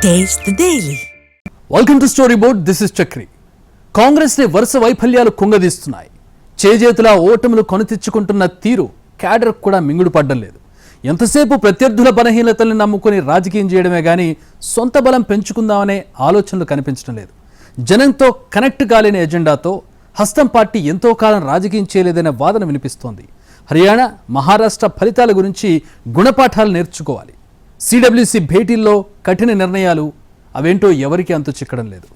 Taste the Daily. Welcome to story board. This is Chakri. Congress ని వరుస వైఫల్యాలు కుంగదీస్తున్నాయి. చేజేతులా ఓటములు కొనతెచ్చుకుంటున్న తీరు క్యాడర్ కూడా మింగుడు పడ్డం లేదు. ఎంతసేపు ప్రత్యర్థుల బలహీనతల్ని నమ్ముకుని రాజకీయం చేయడమే గానీ సొంత బలం పెంచుకుందామనే ఆలోచనలు కనిపించడం లేదు. జనంతో కనెక్ట్ కాలేని ఎజెండాతో హస్తం పార్టీ ఎంతో కాలం రాజకీయం చేయలేదనే వాదన వినిపిస్తోంది. హర్యానా, మహారాష్ట్ర ఫలితాల గురించి గుణపాఠాలు నేర్చుకోవాలి. సిడబ్ల్యూసి భేటీల్లో కఠిన నిర్ణయాలు అవేంటో ఎవరికీ అంతు చిక్కడం లేదు.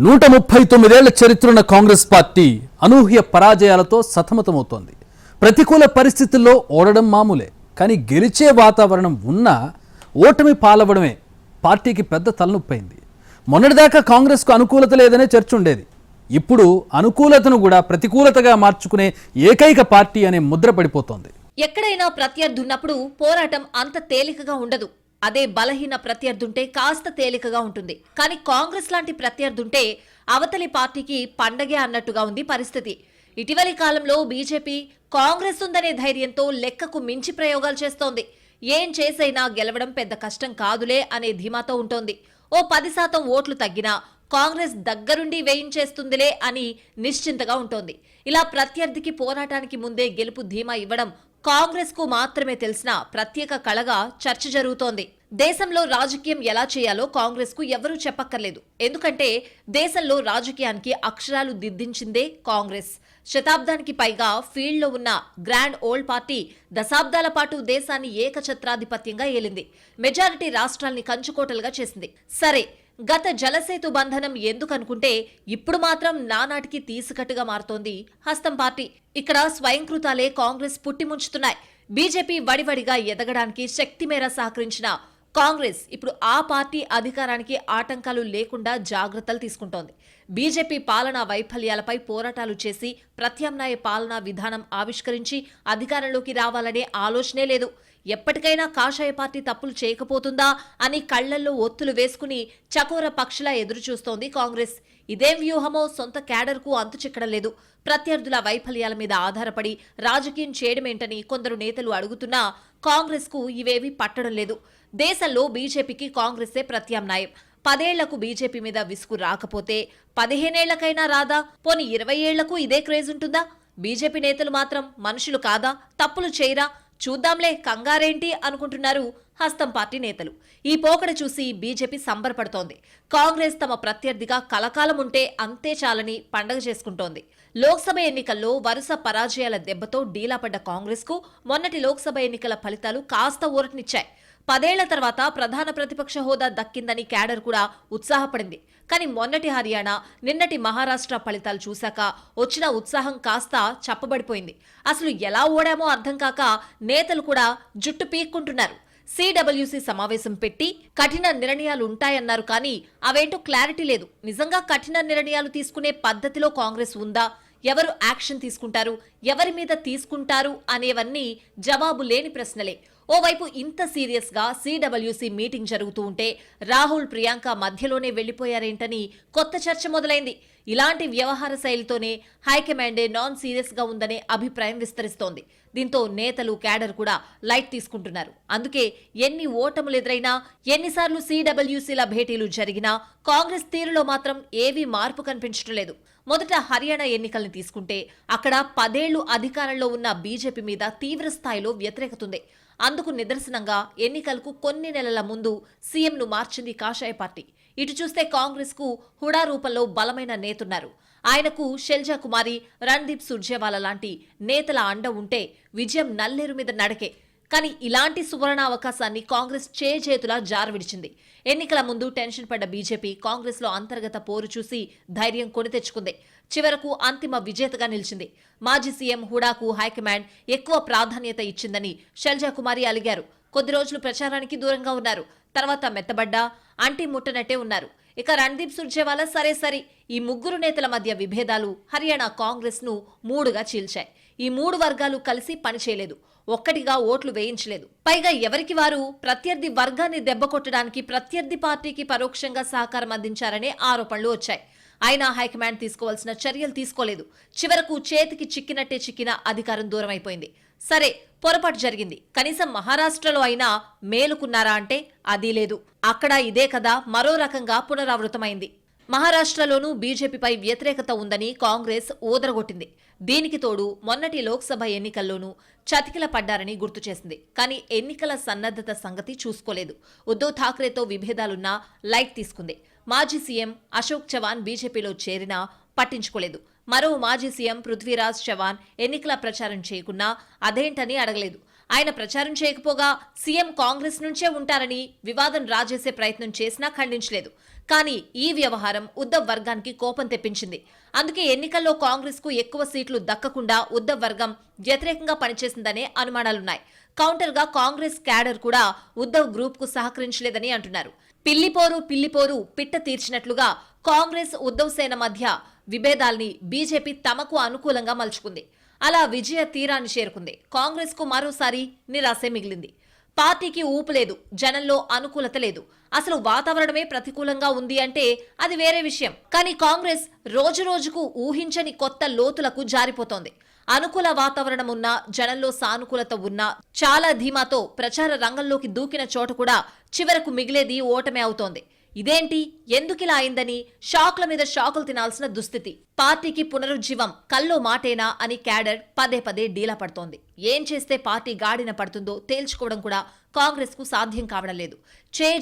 139 ఏళ్ల చరిత్రన్న కాంగ్రెస్ పార్టీ అనూహ్య పరాజయాలతో సతమతమవుతోంది. ప్రతికూల పరిస్థితుల్లో ఓడడం మామూలే, కానీ గెలిచే వాతావరణం ఉన్నా ఓటమి పాలవడమే పార్టీకి పెద్ద తలనొప్పైంది. మొన్నటిదాకా కాంగ్రెస్కు అనుకూలత లేదనే చర్చ ఉండేది. ఇప్పుడు అనుకూలతను కూడా ప్రతికూలతగా మార్చుకునే ఏకైక పార్టీ అనే ముద్ర పడిపోతోంది. ఎక్కడైనా ప్రత్యర్థున్నప్పుడు పోరాటం అంత తేలికగా ఉండదు. అదే బలహీన ప్రత్యర్థుంటే కాస్త తేలికగా ఉంటుంది. కానీ కాంగ్రెస్ లాంటి ప్రత్యర్థుంటే అవతలి పార్టీకి పండగే అన్నట్టుగా ఉంది పరిస్థితి. ఇటీవలి కాలంలో బీజేపీ కాంగ్రెస్ ఉందనే ధైర్యంతో లెక్కకు మించి ప్రయోగాలు చేస్తోంది. ఏం చేసైనా గెలవడం పెద్ద కష్టం కాదులే అనే ధీమాతో ఉంటోంది. ఓ 10% ఓట్లు తగ్గినా కాంగ్రెస్ దగ్గరుండి వేయించేస్తుందిలే అని నిశ్చింతగా ఉంటోంది. ఇలా ప్రత్యర్థికి పోరాటానికి ముందే గెలుపు ధీమా ఇవ్వడం కాంగ్రెస్ కు మాత్రమే తెలిసిన ప్రత్యేక కళగా చర్చ జరుగుతోంది. దేశంలో రాజకీయం ఎలా చేయాలో కాంగ్రెస్ కు ఎవరూ చెప్పక్కర్లేదు. ఎందుకంటే దేశంలో రాజకీయానికి అక్షరాలు దిద్దించిందే కాంగ్రెస్. శతాబ్దానికి పైగా ఫీల్డ్లో ఉన్న గ్రాండ్ ఓల్డ్ పార్టీ దశాబ్దాల పాటు దేశాన్ని ఏకఛత్రాధిపత్యంగా ఏలింది. మెజారిటీ రాష్ట్రాల్ని కంచుకోటలుగా చేసింది. సరే, గత జలసేతు బంధనం ఎందుకనుకుంటే ఇప్పుడు మాత్రం నానాటికి తీసికట్టుగా మారుతోంది హస్తం పార్టీ. ఇక్కడ స్వయంకృతాలే కాంగ్రెస్ పుట్టిముంచుతున్నాయి. బీజేపీ వడివడిగా ఎదగడానికి శక్తి మేర సహకరించిన కాంగ్రెస్ ఇప్పుడు ఆ పార్టీ అధికారానికి ఆటంకాలు లేకుండా జాగ్రత్తలు తీసుకుంటోంది. బీజేపీ పాలనా వైఫల్యాలపై పోరాటాలు చేసి ప్రత్యామ్నాయ పాలనా విధానం ఆవిష్కరించి అధికారంలోకి రావాలనే ఆలోచనే లేదు. ఎప్పటికైనా కాషాయ పార్టీ తప్పులు చేయకపోతుందా అని కళ్లల్లో ఒత్తులు వేసుకుని చకోర పక్షిలా ఎదురుచూస్తోంది కాంగ్రెస్. ఇదేం వ్యూహమో సొంత క్యాడర్కు అంతు చిక్కడం లేదు. ప్రత్యర్థుల వైఫల్యాల మీద ఆధారపడి రాజకీయం చేయడమేంటని కొందరు నేతలు అడుగుతున్నా కాంగ్రెస్కు ఇవేవి పట్టడం లేదు. దేశంలో బీజేపీకి కాంగ్రెసే ప్రత్యామ్నాయం. 10 ఏళ్లకు బీజేపీ మీద విసుగు రాకపోతే 15 ఏళ్లకైనా రాదా? పోనీ 20 ఏళ్లకు ఇదే క్రేజ్ ఉంటుందా? బీజేపీ నేతలు మాత్రం మనుషులు కాదా? తప్పులు చేయరా? చూద్దాంలే, కంగారేంటి అనుకుంటున్నారు హస్తం పార్టీ నేతలు. ఈ పోకడ చూసి బీజేపీ సంబరపడుతోంది. కాంగ్రెస్ తమ ప్రత్యర్థిగా కలకాలం ఉంటే అంతే చాలని పండగ చేసుకుంటోంది. లోక్సభ ఎన్నికల్లో వరుస పరాజయాల దెబ్బతో డీలాపడ్డ కాంగ్రెస్ కు మొన్నటి లోక్సభ ఎన్నికల ఫలితాలు కాస్త ఊరటనిచ్చాయి. 10 ఏళ్ల తర్వాత ప్రధాన ప్రతిపక్ష హోదా దక్కిందని క్యాడర్ కూడా ఉత్సాహపడింది. కానీ మొన్నటి హర్యానా, నిన్నటి మహారాష్ట్ర ఫలితాలు చూశాక వచ్చిన ఉత్సాహం కాస్త చప్పబడిపోయింది. అసలు ఎలా ఓడామో అర్థం కాక నేతలు కూడా జుట్టు పీక్కుంటున్నారు. సిడబ్ల్యూసి సమావేశం పెట్టి కఠిన నిర్ణయాలు ఉంటాయన్నారు, కానీ అవేంటో క్లారిటీ లేదు. నిజంగా కఠిన నిర్ణయాలు తీసుకునే పద్ధతిలో కాంగ్రెస్ ఉందా? ఎవరు యాక్షన్ తీసుకుంటారు, ఎవరి మీద తీసుకుంటారు అనేవన్నీ జవాబు లేని ప్రశ్నలే. ఓవైపు ఇంత సీరియస్ గా సిడబ్ల్యూసి మీటింగ్ జరుగుతూ ఉంటే రాహుల్, ప్రియాంక మధ్యలోనే వెళ్లిపోయారేంటని కొత్త చర్చ మొదలైంది. ఇలాంటి వ్యవహార శైలితోనే హైకమాండే నాన్ సీరియస్ గా ఉందనే అభిప్రాయం విస్తరిస్తోంది. దీంతో నేతలు, క్యాడర్ కూడా లైట్ తీసుకుంటున్నారు. అందుకే ఎన్ని ఓటములు ఎదురైనా, ఎన్నిసార్లు సిడబ్ల్యూసీల భేటీలు జరిగినా కాంగ్రెస్ తీరులో మాత్రం ఏవీ మార్పు కనిపించడం లేదు. మొదట హర్యానా ఎన్నికల్ని తీసుకుంటే అక్కడ 10 ఏళ్లు అధికారంలో ఉన్న బీజేపీ మీద తీవ్ర స్థాయిలో వ్యతిరేకతుంది. అందుకు నిదర్శనంగా ఎన్నికలకు కొన్ని నెలల ముందు సీఎంను మార్చింది కాషాయ పార్టీ. ఇటు చూస్తే కాంగ్రెస్ కు హుడా రూపంలో బలమైన నేతున్నారు. ఆయనకు షెల్జా కుమారి, రణ్దీప్ సుర్జేవాలా లాంటి నేతల అండ ఉంటే విజయం నల్లేరు మీద నడకే. కానీ ఇలాంటి సువర్ణ అవకాశాన్ని కాంగ్రెస్ చేతులా జారవిడిచింది. ఎన్నికల ముందు టెన్షన్ పడ్డ బీజేపీ కాంగ్రెస్ లో అంతర్గత పోరు చూసి ధైర్యం కొని తెచ్చుకుంది. చివరకు అంతిమ విజేతగా నిలిచింది. మాజీ సీఎం హుడాకు హైకమాండ్ ఎక్కువ ప్రాధాన్యత ఇచ్చిందని షెల్జా కుమారి అలిగారు. కొద్ది రోజులు ప్రచారానికి దూరంగా ఉన్నారు. తర్వాత మెత్తబడ్డా అంటి ముట్టనట్టే ఉన్నారు. ఇక రణ్దీప్ సుర్జేవాలా సరే ఈ ముగ్గురు నేతల మధ్య విభేదాలు హర్యానా కాంగ్రెస్ ను 3గా చీల్చాయి. ఈ 3 వర్గాలు కలిసి పనిచేయలేదు. ఒక్కటిగా ఓట్లు వేయించలేదు. పైగా ఎవరికి వారు ప్రత్యర్థి వర్గాన్ని దెబ్బకొట్టడానికి ప్రత్యర్థి పార్టీకి పరోక్షంగా సహకారం అందించారనే ఆరోపణలు వచ్చాయి. అయినా హైకమాండ్ తీసుకోవాల్సిన చర్యలు తీసుకోలేదు. చివరకు చేతికి చిక్కినట్టే చిక్కిన అధికారం దూరం అయిపోయింది. సరే, పొరపాటు జరిగింది. కనీసం మహారాష్ట్రలో అయినా మేలుకున్నారా అంటే అదీ లేదు. అక్కడ ఇదే కదా మరో రకంగా పునరావృతమైంది. మహారాష్ట్రలోనూ బీజేపీపై వ్యతిరేకత ఉందని కాంగ్రెస్ ఊదరగొట్టింది. దీనికి తోడు మొన్నటి లోక్సభ ఎన్నికల్లోనూ చతికిల పడ్డారని గుర్తు చేసింది. కానీ ఎన్నికల సన్నద్ధత సంగతి చూసుకోలేదు. ఉద్దవ్ ఠాక్రేతో విభేదాలున్నా లైట్ తీసుకుంది. మాజీ సీఎం అశోక్ చవాన్ బీజేపీలో చేరినా పట్టించుకోలేదు. మరో మాజీ సీఎం పృథ్వీరాజ్ చవాన్ ఎన్నికల ప్రచారం చేయకున్నా అదేంటని అడగలేదు. ఆయన ప్రచారం చేయకపోగా సీఎం కాంగ్రెస్ నుంచే ఉంటారని వివాదం రాజేసే ప్రయత్నం చేసినా ఖండించలేదు. కానీ ఈ వ్యవహారం ఉద్దవ్ వర్గానికి కోపం తెప్పించింది. అందుకే ఎన్నికల్లో కాంగ్రెస్ కు ఎక్కువ సీట్లు దక్కకుండా ఉద్దవ్ వర్గం వ్యతిరేకంగా పనిచేసిందనే అనుమానాలున్నాయి. కౌంటర్ గా కాంగ్రెస్ క్యాడర్ కూడా ఉద్దవ్ గ్రూప్ కు సహకరించలేదని అంటున్నారు. పిల్లిపోరు పిట్ట తీర్చినట్లుగా కాంగ్రెస్ ఉద్దవ్ సేన మధ్య విభేదాల్ని బీజేపీ తమకు అనుకూలంగా మలుచుకుంది. అలా విజయ తీరాన్ని చేరుకుంది. కాంగ్రెస్ కు మరోసారి నిరాశే మిగిలింది. పార్టీకి ఊపు లేదు, జనంలో అనుకూలత లేదు. అసలు వాతావరణమే ప్రతికూలంగా ఉంది అంటే అది వేరే విషయం. కానీ కాంగ్రెస్ రోజురోజుకు ఊహించని కొత్త లోతులకు జారిపోతోంది. అనుకూల వాతావరణం ఉన్నా, జనంలో సానుకూలత ఉన్నా, చాలా ధీమాతో ప్రచార రంగంలోకి దూకిన చోట కూడా చివరకు మిగిలేది ఓటమే అవుతోంది. ఇదేంటి, ఎందుకిలా అయిందని షాక్ల మీద షాకులు తినాల్సిన దుస్థితి. పార్టీకి పునరుజ్జీవం కల్లో మాటేనా అని క్యాడర్ పదే పదే డీలా పడుతోంది. ఏం చేస్తే పార్టీ గాడిన పడుతుందో తేల్చుకోవడం కూడా కాంగ్రెస్ కు సాధ్యం కావడం లేదు.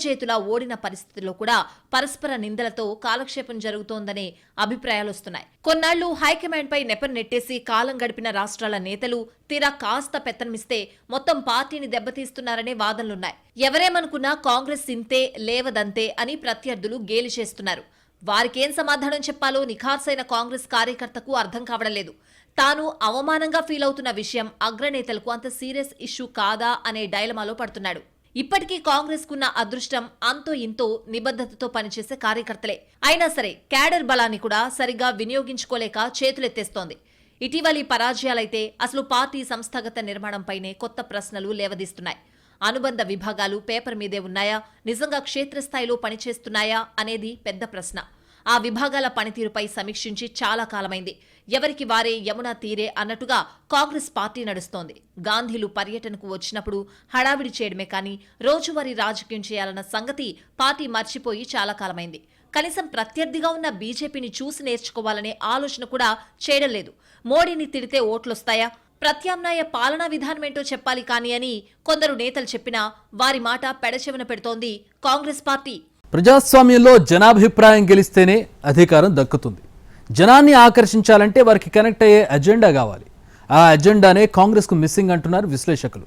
చేతులా ఓడిన పరిస్థితుల్లో కూడా పరస్పర నిందలతో కాలక్షేపం జరుగుతోందనే అభిప్రాయాలు వస్తున్నాయి. కొన్నాళ్లు హైకమాండ్ పై నెపం నెట్టేసి కాలం గడిపిన రాష్ట్రాల నేతలు తీరా కాస్త పెత్తనమిస్తే మొత్తం పార్టీని దెబ్బతీస్తున్నారనే వాదనలున్నాయి. ఎవరేమనుకున్నా కాంగ్రెస్ ఇంతే లేవదంతే అని ప్రత్యర్థులు గేలి చేస్తున్నారు. వారికేం సమాధానం చెప్పాలో నిఖార్సైన కాంగ్రెస్ కార్యకర్తకు అర్థం కావడం లేదు. తాను అవమానంగా ఫీల్ అవుతున్న విషయం అగ్రనేతలకు అంత సీరియస్ ఇష్యూ కాదా అనే డైలమాలో పడుతున్నాడు. ఇప్పటికీ కాంగ్రెస్ కున్న అదృష్టం అంతో ఇంతో నిబద్ధతతో పనిచేసే కార్యకర్తలే. అయినా సరే క్యాడర్ బలాన్ని కూడా సరిగా వినియోగించుకోలేక చేతులెత్తేస్తోంది. ఇటీవలి పరాజయాలైతే అసలు పార్టీ సంస్థాగత నిర్మాణంపైనే కొత్త ప్రశ్నలు లేవదీస్తున్నాయి. అనుబంధ విభాగాలు పేపర్ మీదే ఉన్నాయా, నిజంగా క్షేత్రస్థాయిలో పనిచేస్తున్నాయా అనేది పెద్ద ప్రశ్న. ఆ విభాగాల పనితీరుపై సమీక్షించి చాలా కాలమైంది. ఎవరికి వారే యమునా తీరే అన్నట్టుగా కాంగ్రెస్ పార్టీ నడుస్తోంది. గాంధీలు పర్యటనకు వచ్చినప్పుడు హడావిడి చేయడమే కానీ రోజువారీ రాజకీయం చేయాలన్న సంగతి పార్టీ మర్చిపోయి చాలా కాలమైంది. కనీసం ప్రత్యర్థిగా ఉన్న బీజేపీని చూసి నేర్చుకోవాలనే ఆలోచన కూడా చేయడం లేదు. మోడీని తిడితే ఓట్లొస్తాయా, ప్రత్యామ్నాయ పాలనా విధానమేంటో చెప్పాలి కానీ అని కొందరు నేతలు చెప్పినా వారి మాట పెడచెవిన పెడుతోంది కాంగ్రెస్ పార్టీ. ప్రజాస్వామ్యంలో జనాభిప్రాయం గెలిస్తేనే అధికారం దక్కుతుంది. జనాన్ని ఆకర్షించాలంటే వారికి కనెక్ట్ అయ్యే అజెండా కావాలి. ఆ అజెండానే కాంగ్రెస్కు మిస్సింగ్ అంటున్నారు విశ్లేషకులు.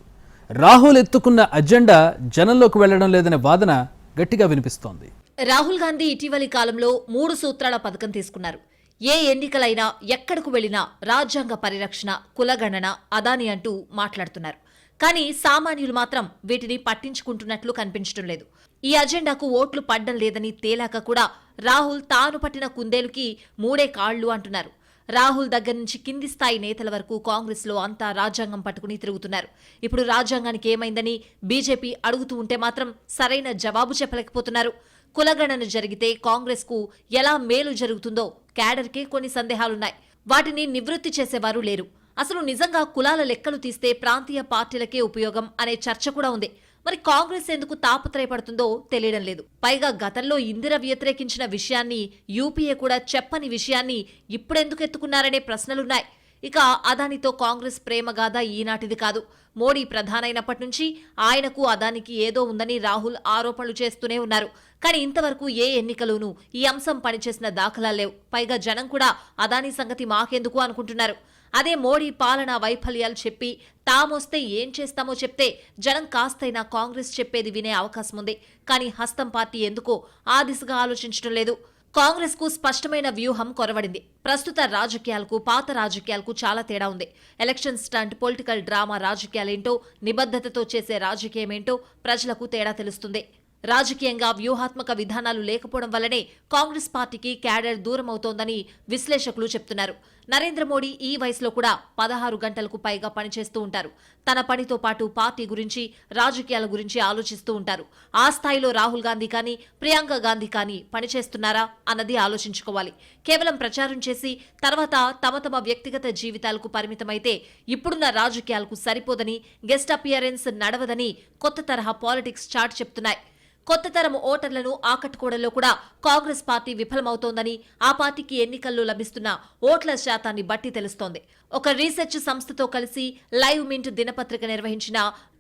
రాహుల్ ఎత్తుకున్న అజెండా జనంలోకి వెళ్లడం లేదనే వాదన గట్టిగా వినిపిస్తోంది. రాహుల్ గాంధీ ఇటీవలి కాలంలో 3 సూత్రాల పథకం తీసుకున్నారు. ఏ ఎన్నికలైనా ఎక్కడకు వెళ్లినా రాజ్యాంగ పరిరక్షణ, కులగణన, అదాని అంటూ మాట్లాడుతున్నారు. కానీ సామాన్యులు మాత్రం వీటిని పట్టించుకుంటున్నట్లు కనిపించడం లేదు. ఈ అజెండాకు ఓట్లు పడ్డం లేదని తేలాక కూడా రాహుల్ తాను పట్టిన కుందేలుకి 3 కాళ్లు అంటున్నారు. రాహుల్ దగ్గర నుంచి కింది స్థాయి నేతల వరకు కాంగ్రెస్ లో అంతా రాజ్యాంగం పట్టుకుని తిరుగుతున్నారు. ఇప్పుడు రాజ్యాంగానికి ఏమైందని బీజేపీ అడుగుతూ ఉంటే మాత్రం సరైన జవాబు చెప్పలేకపోతున్నారు. కులగణన జరిగితే కాంగ్రెస్ కు ఎలా మేలు జరుగుతుందో క్యాడర్కే కొన్ని సందేహాలున్నాయి. వాటిని నివృత్తి చేసేవారు లేరు. అసలు నిజంగా కులాల లెక్కలు తీస్తే ప్రాంతీయ పార్టీలకే ఉపయోగం అనే చర్చ కూడా ఉంది. మరి కాంగ్రెస్ ఎందుకు తాపత్రయపడుతుందో తెలియడం లేదు. పైగా గతంలో ఇందిర వ్యతిరేకించిన విషయాన్ని, యూపీఏ కూడా చెప్పని విషయాన్ని ఇప్పుడెందుకు ఎత్తుకున్నారనే ప్రశ్నలున్నాయి. ఇక అదానితో కాంగ్రెస్ ప్రేమగాథ ఈనాటిది కాదు. మోడీ ప్రధానైనప్పటి నుంచి ఆయనకు అదానికి ఏదో ఉందని రాహుల్ ఆరోపణలు చేస్తూనే ఉన్నారు. కానీ ఇంతవరకు ఏ ఎన్నికలోనూ ఈ అంశం పనిచేసిన దాఖలాలు లేవు. పైగా జనం కూడా అదాని సంగతి మాకెందుకు అనుకుంటున్నారు. అదే మోడీ పాలనా వైఫల్యాలు చెప్పి తామొస్తే ఏం చేస్తామో చెప్తే జనం కాస్తైనా కాంగ్రెస్ చెప్పేది వినే అవకాశం ఉంది. కానీ హస్తం పార్టీ ఎందుకో ఆ దిశగా ఆలోచించడం లేదు. కాంగ్రెస్ కు స్పష్టమైన వ్యూహం కొరవడింది. ప్రస్తుత రాజకీయాలకు పాత రాజకీయాలకు చాలా తేడా ఉంది. ఎలక్షన్ స్టంట్, పొలిటికల్ డ్రామా రాజకీయాలేంటో, నిబద్ధతతో చేసే రాజకీయమేంటో ప్రజలకు తేడా తెలుస్తుంది. రాజకీయంగా వ్యూహాత్మక విధానాలు లేకపోవడం వల్లనే కాంగ్రెస్ పార్టీకి క్యాడర్ దూరం అవుతోందని విశ్లేషకులు చెప్తున్నారు. నరేంద్ర మోడీ ఈ వయసులో కూడా 16 గంటలకు పైగా పనిచేస్తూ ఉంటారు. తన పనితో పాటు పార్టీ గురించి, రాజకీయాల గురించి ఆలోచిస్తూ ఉంటారు. ఆ స్థాయిలో రాహుల్ గాంధీ కానీ, ప్రియాంక గాంధీ కానీ పనిచేస్తున్నారా అన్నది ఆలోచించుకోవాలి. కేవలం ప్రచారం చేసి తర్వాత తమ తమ వ్యక్తిగత జీవితాలకు పరిమితమైతే ఇప్పుడున్న రాజకీయాలకు సరిపోదని, గెస్ట్ అపియరెన్స్ నడవదని కొత్త తరహా పాలిటిక్స్ చాట్ చెప్తున్నాయి. కొత్త తరం ఓటర్లను ఆకట్టుకోవడంలో కూడా కాంగ్రెస్ పార్టీ విఫలమవుతోందని ఆ పార్టీకి ఎన్నికల్లో లభిస్తున్న ఓట్ల శాతాన్ని బట్టి తెలుస్తోంది. ఒక రీసెర్చ్ సంస్థతో కలిసి లైవ్ మింట్ దినపత్రిక నిర్వహించిన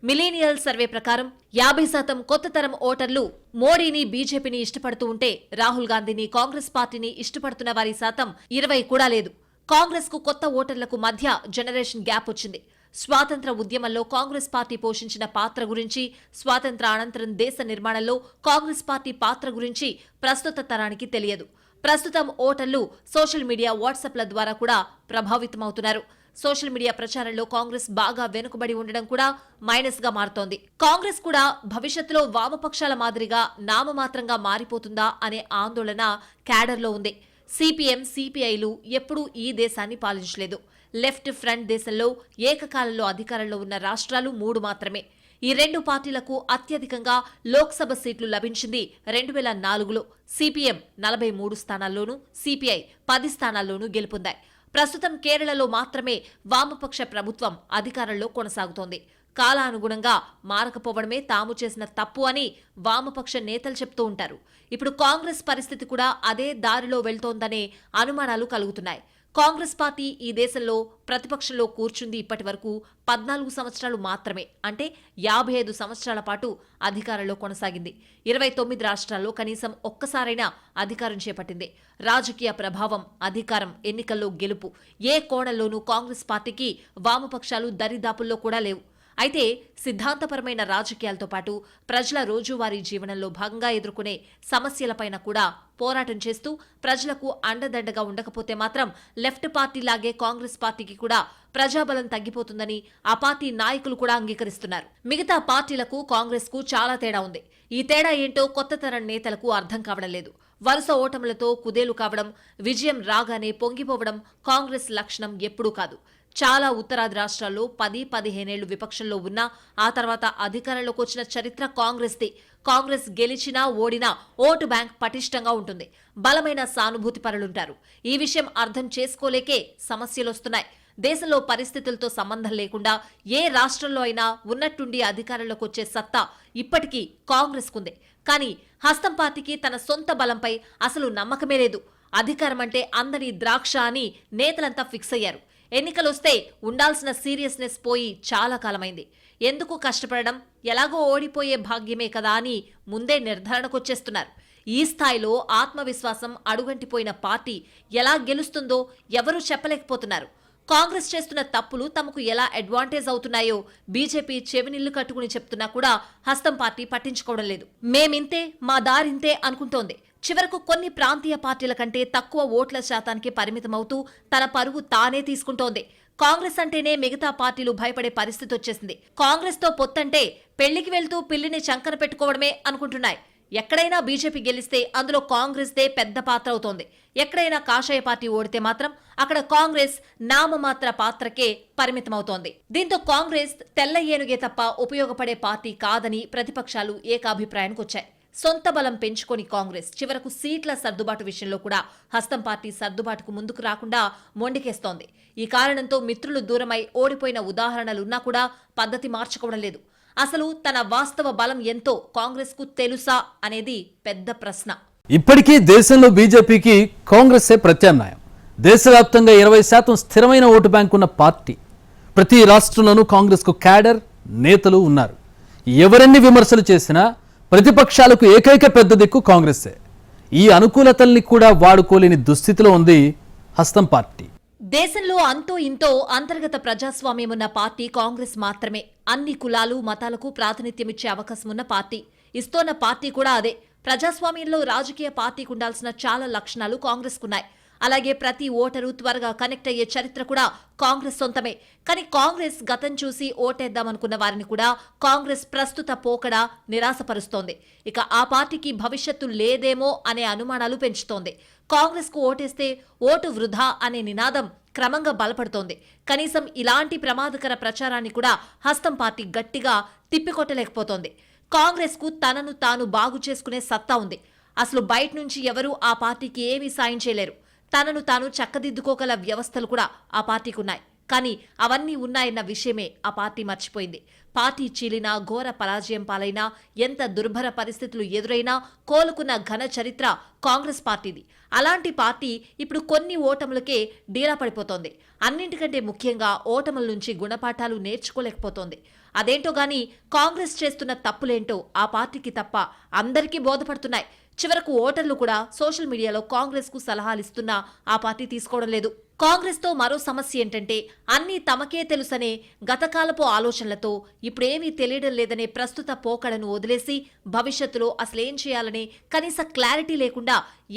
మిలీనియల్ సర్వే ప్రకారం 50% కొత్త తరం ఓటర్లు మోడీని, బీజేపీని ఇష్టపడుతూ ఉంటే రాహుల్ గాంధీని, కాంగ్రెస్ పార్టీని ఇష్టపడుతున్న వారి శాతం 20 కూడా లేదు. కాంగ్రెస్ కు కొత్త ఓటర్లకు మధ్య జనరేషన్ గ్యాప్ వచ్చింది. స్వాతంత్ర ఉద్యమంలో కాంగ్రెస్ పార్టీ పోషించిన పాత్ర గురించి, స్వాతంత్ర అనంతరం దేశ నిర్మాణంలో కాంగ్రెస్ పార్టీ పాత్ర గురించి ప్రస్తుత తరానికి తెలియదు. ప్రస్తుతం ఓటర్లు సోషల్ మీడియా, వాట్సాప్ల ద్వారా కూడా ప్రభావితమవుతున్నారు. సోషల్ మీడియా ప్రచారంలో కాంగ్రెస్ బాగా వెనుకబడి ఉండడం కూడా మైనస్ గా మారుతోంది. కాంగ్రెస్ కూడా భవిష్యత్తులో వామపక్షాల మాదిరిగా నామమాత్రంగా మారిపోతుందా అనే ఆందోళన క్యాడర్లో ఉంది. సిపిఎం, సిపిఐలు ఎప్పుడూ ఈ దేశాన్ని పాలించలేదు. లెఫ్ట్ ఫ్రంట్ దేశంలో ఏకకాలంలో అధికారంలో ఉన్న రాష్ట్రాలు 3 మాత్రమే. ఈ 2 పార్టీలకు అత్యధికంగా లోక్సభ సీట్లు లభించింది 2004లో. CPM 43 స్థానాల్లోనూ, CPI 10 స్థానాల్లోనూ గెలుపొందాయి. ప్రస్తుతం కేరళలో మాత్రమే వామపక్ష ప్రభుత్వం అధికారంలో కొనసాగుతోంది. కాలానుగుణంగా మారకపోవడమే తాము చేసిన తప్పు అని వామపక్ష నేతలు చెప్తూ ఉంటారు. ఇప్పుడు కాంగ్రెస్ పరిస్థితి కూడా అదే దారిలో వెళ్తోందనే అనుమానాలు కలుగుతున్నాయి. కాంగ్రెస్ పార్టీ ఈ దేశంలో ప్రతిపక్షంలో కూర్చుంది ఇప్పటి వరకు 14 సంవత్సరాలు మాత్రమే. అంటే 55 సంవత్సరాల పాటు అధికారంలో కొనసాగింది. 29 రాష్ట్రాల్లో కనీసం ఒక్కసారైనా అధికారం చేపట్టింది. రాజకీయ ప్రభావం, అధికారం, ఎన్నికల్లో గెలుపు ఏ కోణంలోనూ కాంగ్రెస్ పార్టీకి వామపక్షాలు దరిదాపుల్లో కూడా లేవు. అయితే సిద్ధాంతపరమైన రాజకీయాలతో పాటు ప్రజల రోజువారీ జీవనంలో భాగంగా ఎదుర్కొనే సమస్యలపైన కూడా పోరాటం చేస్తూ ప్రజలకు అండదండగా ఉండకపోతే మాత్రం లెఫ్ట్ పార్టీలాగే కాంగ్రెస్ పార్టీకి కూడా ప్రజాబలం తగ్గిపోతుందని ఆ పార్టీ నాయకులు కూడా అంగీకరిస్తున్నారు. మిగతా పార్టీలకు, కాంగ్రెస్ కు చాలా తేడా ఉంది. ఈ తేడా ఏంటో కొత్త తరం నేతలకు అర్థం కావడం లేదు. వరుస ఓటములతో కుదేలు కావడం, విజయం రాగానే పొంగిపోవడం కాంగ్రెస్ లక్షణం ఎప్పుడూ కాదు. చాలా ఉత్తరాది రాష్ట్రాల్లో 10-15 ఏళ్లు విపక్షంలో ఉన్నా ఆ తర్వాత అధికారంలోకి వచ్చిన చరిత్ర కాంగ్రెస్ది. కాంగ్రెస్ గెలిచినా, ఓడినా ఓటు బ్యాంక్ పటిష్టంగా ఉంటుంది. బలమైన సానుభూతి పరులుంటారు. ఈ విషయం అర్థం చేసుకోలేకే సమస్యలొస్తున్నాయి. దేశంలో పరిస్థితులతో సంబంధం లేకుండా ఏ రాష్ట్రంలో అయినా ఉన్నట్టుండి అధికారంలోకి వచ్చే సత్తా ఇప్పటికీ కాంగ్రెస్కుంది. కానీ హస్తం పార్టీకి తన సొంత బలంపై అసలు నమ్మకమే లేదు. అధికారం అంటే అందని ద్రాక్ష అని నేతలంతా ఫిక్స్ అయ్యారు. ఎన్నికలొస్తే ఉండాల్సిన సీరియస్నెస్ పోయి చాలా కాలమైంది. ఎందుకు కష్టపడడం, ఎలాగో ఓడిపోయే భాగ్యమే కదా అని ముందే నిర్ధారణకొచ్చేస్తున్నారు. ఈ స్థాయిలో ఆత్మవిశ్వాసం అడుగంటిపోయిన పార్టీ ఎలా గెలుస్తుందో ఎవరూ చెప్పలేకపోతున్నారు. కాంగ్రెస్ చేస్తున్న తప్పులు తమకు ఎలా అడ్వాంటేజ్ అవుతున్నాయో బీజేపీ చెవినిల్లు కట్టుకుని చెప్తున్నా కూడా హస్తం పార్టీ పట్టించుకోవడం లేదు. మేమింతే, మా దారింతే అనుకుంటోంది. చివరకు కొన్ని ప్రాంతీయ పార్టీల కంటే తక్కువ ఓట్ల శాతానికి పరిమితమవుతూ తన పరువు తానే తీసుకుంటోంది. కాంగ్రెస్ అంటేనే మిగతా పార్టీలు భయపడే పరిస్థితి వచ్చేసింది. కాంగ్రెస్ తో పొత్తంటే పెళ్లికి వెళ్తూ పిల్లిని చంకన పెట్టుకోవడమే అనుకుంటున్నాయి. ఎక్కడైనా బీజేపీ గెలిస్తే అందులో కాంగ్రెస్దే పెద్ద పాత్ర అవుతోంది. ఎక్కడైనా కాషాయ పార్టీ ఓడితే మాత్రం అక్కడ కాంగ్రెస్ నామమాత్ర పాత్రకే పరిమితమవుతోంది. దీంతో కాంగ్రెస్ తెల్ల ఏనుగే తప్ప ఉపయోగపడే పార్టీ కాదని ప్రతిపక్షాలు ఏకాభిప్రాయానికి వచ్చాయి. సొంత బలం పెంచుకొని కాంగ్రెస్ చివరకు సీట్ల సర్దుబాటు విషయంలో కూడా హస్తం పార్టీ సర్దుబాటుకు ముందుకు రాకుండా మొండికేస్తోంది. ఈ కారణంతో మిత్రులు దూరమై ఓడిపోయిన ఉదాహరణలున్నా కూడా పద్ధతి మార్చుకోవడం లేదు. అసలు తన వాస్తవ బలం ఎంతో కాంగ్రెస్ కు తెలుసా అనేది పెద్ద ప్రశ్న. ఇప్పటికీ దేశంలో బీజేపీకి కాంగ్రెసే ప్రత్యామ్నాయం. దేశవ్యాప్తంగా 20% స్థిరమైన ఓటు బ్యాంకు ఉన్న పార్టీ. ప్రతి రాష్ట్రంలోనూ కాంగ్రెస్ కు క్యాడర్, నేతలు ఉన్నారు. ఎవరెన్ని విమర్శలు చేసినా ప్రతిపక్షాలకు ఏకైక పెద్ద దిక్కు కాంగ్రెసే. ఈ అనుకూలతల్ని కూడా వాడుకోలేని దుస్థితిలో ఉంది హస్తం పార్టీ. దేశంలో అంతో ఇంతో అంతర్గత ప్రజాస్వామ్యమున్న పార్టీ కాంగ్రెస్ మాత్రమే. అన్ని కులాలు, మతాలకు ప్రాతినిధ్యమిచ్చే అవకాశం ఉన్న పార్టీ. ఇస్తోన్న పార్టీ కూడా అదే. ప్రజాస్వామ్యంలో రాజకీయ పార్టీకి ఉండాల్సిన చాలా లక్షణాలు కాంగ్రెస్కున్నాయి. అలాగే ప్రతి ఓటరు త్వరగా కనెక్ట్ అయ్యే చరిత్ర కూడా కాంగ్రెస్ సొంతమే. కానీ కాంగ్రెస్ గతం చూసి ఓటేద్దామనుకున్న వారిని కూడా కాంగ్రెస్ ప్రస్తుత పోకడ నిరాశపరుస్తోంది. ఇక ఆ పార్టీకి భవిష్యత్తు లేదేమో అనే అనుమానాలు పెంచుతోంది. కాంగ్రెస్ కు ఓటేస్తే ఓటు వృధా అనే నినాదం క్రమంగా బలపడుతోంది. కనీసం ఇలాంటి ప్రమాదకర ప్రచారాన్ని కూడా హస్తం పార్టీ గట్టిగా తిప్పికొట్టలేకపోతోంది. కాంగ్రెస్ కు తనను తాను బాగు చేసుకునే సత్తా ఉంది. అసలు బయట నుంచి ఎవరూ ఆ పార్టీకి ఏమీ సాయం చేయలేరు. తనను తాను చక్కదిద్దుకోగల వ్యవస్థలు కూడా ఆ పార్టీకి ఉన్నాయి. కానీ అవన్నీ ఉన్నాయన్న విషయమే ఆ పార్టీ మర్చిపోయింది. పార్టీ చీలినా, ఘోర పరాజయం పాలైనా, ఎంత దుర్భర పరిస్థితులు ఎదురైనా కోలుకున్న ఘన చరిత్ర కాంగ్రెస్ పార్టీది. అలాంటి పార్టీ ఇప్పుడు కొన్ని ఓటములకే డీలా పడిపోతోంది. అన్నింటికంటే ముఖ్యంగా ఓటముల నుంచి గుణపాఠాలు నేర్చుకోలేకపోతోంది. అదేంటో గాని కాంగ్రెస్ చేస్తున్న తప్పులేంటో ఆ పార్టీకి తప్ప అందరికీ బోధపడుతున్నాయి. చివరకు ఓటర్లు కూడా సోషల్ మీడియాలో కాంగ్రెస్ కు సలహాలిస్తున్నా ఆ పార్టీ తీసుకోవడం లేదు. కాంగ్రెస్ తో మరో సమస్య ఏంటంటే అన్నీ తమకే తెలుసనే గతకాలపు ఆలోచనలతో ఇప్పుడేమీ తెలియడం లేదనే ప్రస్తుత పోకడను వదిలేసి భవిష్యత్తులో అసలేం చేయాలనే కనీస క్లారిటీ లేకుండా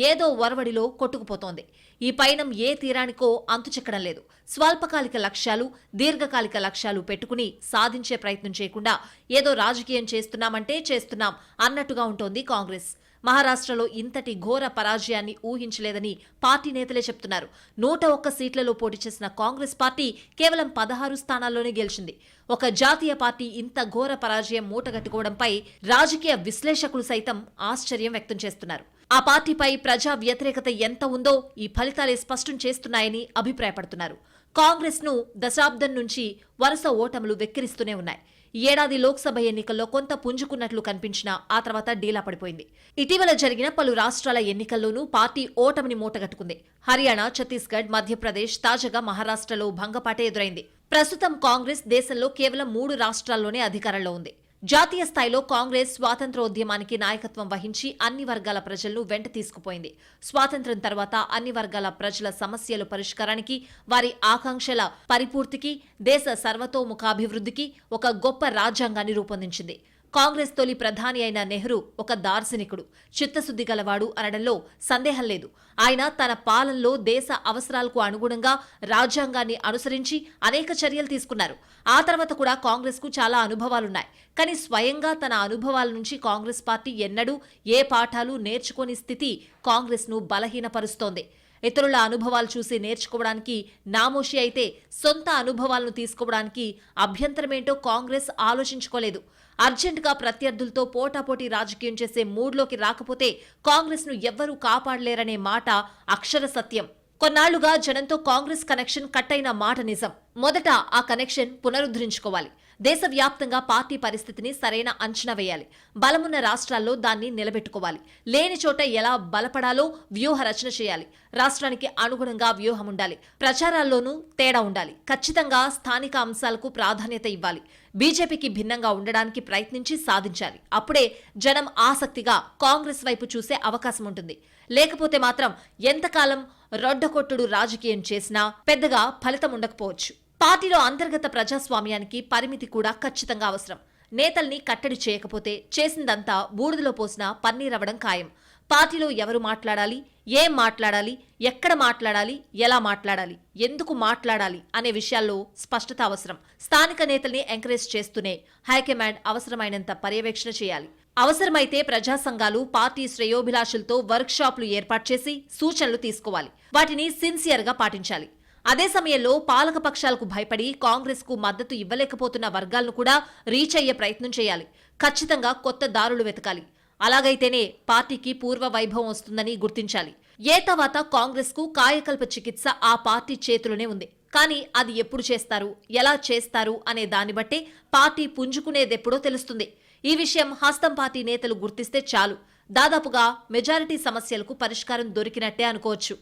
ఏదో వరవడిలో కొట్టుకుపోతోంది. ఈ పయనం ఏ తీరానికో అంతుచెక్కడం లేదు. స్వల్పకాలిక లక్ష్యాలు, దీర్ఘకాలిక లక్ష్యాలు పెట్టుకుని సాధించే ప్రయత్నం చేయకుండా ఏదో రాజకీయం చేస్తున్నామంటే చేస్తున్నాం అన్నట్టుగా ఉంటోంది కాంగ్రెస్. మహారాష్ట్రలో ఇంతటి ఘోర పరాజయాన్ని ఊహించలేదని పార్టీ నేతలే చెప్తున్నారు. 101 సీట్లలో పోటీ చేసిన కాంగ్రెస్ పార్టీ కేవలం 16 స్థానాల్లోనే గెలిచింది. ఒక జాతీయ పార్టీ ఇంత ఘోర పరాజయం మూటగట్టుకోవడంపై రాజకీయ విశ్లేషకులు సైతం ఆశ్చర్యం వ్యక్తం చేస్తున్నారు. ఆ పార్టీపై ప్రజా వ్యతిరేకత ఎంత ఉందో ఈ ఫలితాలే స్పష్టం చేస్తున్నాయని అభిప్రాయపడుతున్నారు. కాంగ్రెస్ ను దశాబ్దం నుంచి వరుస ఓటములు వెక్కిరిస్తూనే ఉన్నాయి. ఈ ఏడాది లోక్సభ ఎన్నికల్లో కొంత పుంజుకున్నట్లు కనిపించినా ఆ తర్వాత డీలా పడిపోయింది. ఇటీవల జరిగిన పలు రాష్ట్రాల ఎన్నికల్లోనూ పార్టీ ఓటమిని మూటగట్టుకుంది. హర్యానా, ఛత్తీస్గఢ్, మధ్యప్రదేశ్, తాజాగా మహారాష్ట్రలో భంగపాటే ఎదురైంది. ప్రస్తుతం కాంగ్రెస్ దేశంలో కేవలం 3 రాష్ట్రాల్లోనే అధికారంలో ఉంది. జాతీయ స్థాయిలో కాంగ్రెస్ స్వాతంత్ర్యోద్యమానికి నాయకత్వం వహించి అన్ని వర్గాల ప్రజలను వెంట తీసుకుపోయింది. స్వాతంత్ర్యం తర్వాత అన్ని వర్గాల ప్రజల సమస్యల పరిష్కారానికి, వారి ఆకాంక్షల పరిపూర్తికి, దేశ సర్వతోముఖాభివృద్ధికి ఒక గొప్ప రాజ్యాంగాన్ని రూపొందించింది. కాంగ్రెస్ తొలి ప్రధాని అయిన నెహ్రూ ఒక దార్శనికుడు, చిత్తశుద్ధి గలవాడు అనడంలో సందేహం లేదు. ఆయన తన పాలనలో దేశ అవసరాలకు అనుగుణంగా రాజ్యాంగాన్ని అనుసరించి అనేక చర్యలు తీసుకున్నారు. ఆ తర్వాత కూడా కాంగ్రెస్ కు చాలా అనుభవాలున్నాయి. కానీ స్వయంగా తన అనుభవాల నుంచి కాంగ్రెస్ పార్టీ ఎన్నడూ ఏ పాఠాలు నేర్చుకోని స్థితి కాంగ్రెస్ ను బలహీనపరుస్తోంది. ఇతరుల అనుభవాలు చూసి నేర్చుకోవడానికి నామోషి అయితే సొంత అనుభవాలను తీసుకోవడానికి అభ్యంతరమేంటో కాంగ్రెస్ ఆలోచించుకోలేదు. అర్జెంటుగా ప్రత్యర్థులతో పోటాపోటీ రాజకీయం చేసే మూడ్లోకి రాకపోతే కాంగ్రెస్ ను ఎవ్వరూ కాపాడలేరనే మాట అక్షర సత్యం. కొన్నాళ్లుగా జనంతో కాంగ్రెస్ కనెక్షన్ కట్ అయిన మాట నిజం. మొదట ఆ కనెక్షన్ పునరుద్ధరించుకోవాలి. దేశవ్యాప్తంగా పార్టీ పరిస్థితిని సరైన అంచనా వేయాలి. బలమున్న రాష్ట్రాల్లో దాన్ని నిలబెట్టుకోవాలి. లేని చోట ఎలా బలపడాలో వ్యూహ రచన చేయాలి. రాష్ట్రానికి అనుగుణంగా వ్యూహం ఉండాలి. ప్రచారాల్లోనూ తేడా ఉండాలి. ఖచ్చితంగా స్థానిక అంశాలకు ప్రాధాన్యత ఇవ్వాలి. బీజేపీకి భిన్నంగా ఉండడానికి ప్రయత్నించి సాధించాలి. అప్పుడే జనం ఆసక్తిగా కాంగ్రెస్ వైపు చూసే అవకాశం ఉంటుంది. లేకపోతే మాత్రం ఎంతకాలం రొడ్డకొట్టుడు రాజకీయం చేసినా పెద్దగా ఫలితం ఉండకపోవచ్చు. పార్టీలో అంతర్గత ప్రజాస్వామ్యానికి పరిమితి కూడా ఖచ్చితంగా అవసరం. నేతల్ని కట్టడి చేయకపోతే చేసిందంతా బూడిదలో పోసిన పన్నీరవ్వడం ఖాయం. పార్టీలో ఎవరు మాట్లాడాలి, ఏం మాట్లాడాలి, ఎక్కడ మాట్లాడాలి, ఎలా మాట్లాడాలి, ఎందుకు మాట్లాడాలి అనే విషయాల్లో స్పష్టత అవసరం. స్థానిక నేతల్ని ఎంకరేజ్ చేస్తూనే హైకమాండ్ అవసరమైనంత పర్యవేక్షణ చేయాలి. అవసరమైతే ప్రజా సంఘాలు, పార్టీ శ్రేయోభిలాషులతో వర్క్షాప్లు ఏర్పాటు చేసి సూచనలు తీసుకోవాలి. వాటిని సిన్సియర్గా పాటించాలి. అదే సమయంలో పాలక పక్షాలకు భయపడి కాంగ్రెస్ కు మద్దతు ఇవ్వలేకపోతున్న వర్గాలను కూడా రీచ్ అయ్యే ప్రయత్నం చేయాలి. ఖచ్చితంగా కొత్త దారులు వెతకాలి. అలాగైతేనే పార్టీకి పూర్వ వైభవం వస్తుందని గుర్తించాలి. ఏ తర్వాత కాంగ్రెస్ కు కాయకల్ప చికిత్స ఆ పార్టీ చేతిలోనే ఉంది. కానీ అది ఎప్పుడు చేస్తారు, ఎలా చేస్తారు అనే దాన్ని బట్టే పార్టీ పుంజుకునేదెప్పుడో తెలుస్తుంది. ఈ విషయం హస్తం పార్టీ నేతలు గుర్తిస్తే చాలు. దాదాపుగా మెజారిటీ సమస్యలకు పరిష్కారం దొరికినట్టే అనుకోవచ్చు.